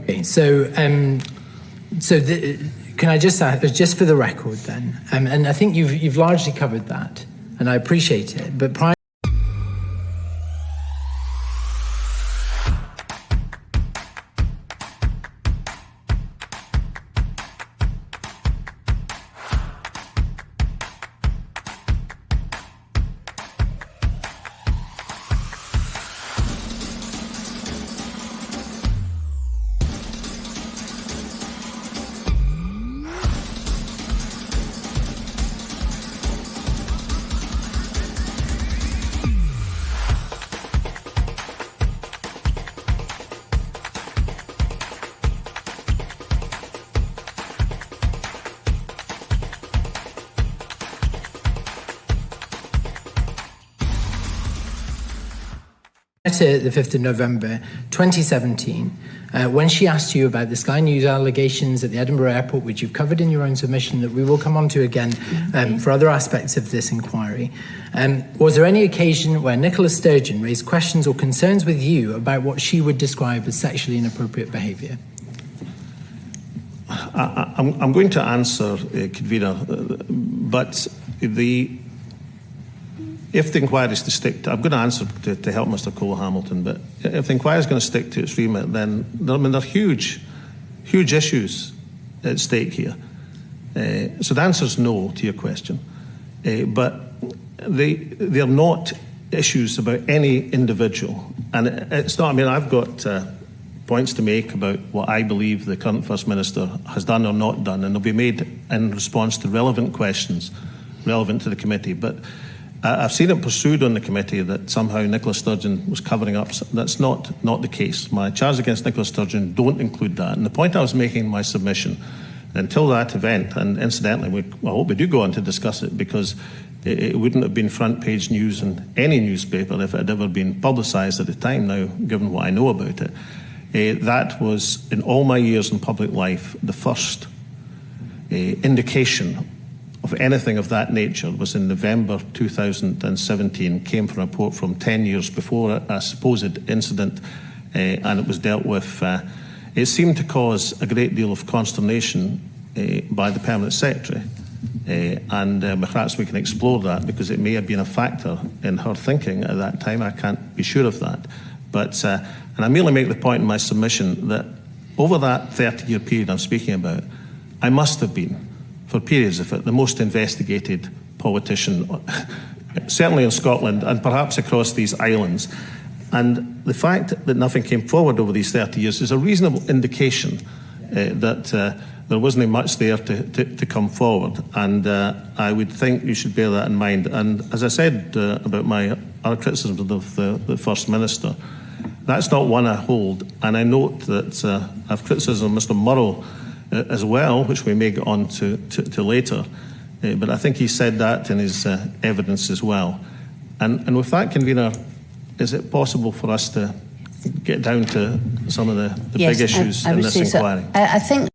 Okay, can I just ask, just for the record then, and I think you've largely covered that, and I appreciate it, but prior to the 5th of November 2017, when she asked you about the Sky News allegations at the Edinburgh airport, which you've covered in your own submission, that we will come on to again for other aspects of this inquiry, was there any occasion where Nicola Sturgeon raised questions or concerns with you about what she would describe as sexually inappropriate behaviour? I'm going to answer, Convener, but if the inquiry is to stick to, I'm going to answer to help Mr. Cole-Hamilton, but if the inquiry is going to stick to its remit, then there are huge issues at stake here. So the answer is no to your question. But they are not issues about any individual. And it's not, I mean, I've got points to make about what I believe the current First Minister has done or not done, and they'll be made in response to relevant questions relevant to the committee. But I've seen it pursued on the committee that somehow Nicola Sturgeon was covering up. That's not the case. My charges against Nicola Sturgeon don't include that. And the point I was making in my submission, until that event, and incidentally, I hope we do go on to discuss it, because it wouldn't have been front page news in any newspaper if it had ever been publicised at the time now, given what I know about it. That was, in all my years in public life, the first indication of anything of that nature was in November 2017, came from a report from 10 years before a supposed incident, and it was dealt with. It seemed to cause a great deal of consternation by the Permanent Secretary, and perhaps we can explore that, because it may have been a factor in her thinking at that time. I can't be sure of that. But, and I merely make the point in my submission that over that 30-year period I'm speaking about, I must have been, for periods of it, the most investigated politician, certainly in Scotland and perhaps across these islands. And the fact that nothing came forward over these 30 years is a reasonable indication that there wasn't much there to come forward. And I would think you should bear that in mind. And as I said about my other criticisms of the First Minister, that's not one I hold. And I note that I have criticism of Mr. Murrow as well, which we may get on to later. But I think he said that in his evidence as well. And with that, Convener, is it possible for us to get down to some of the big issues in this inquiry? I think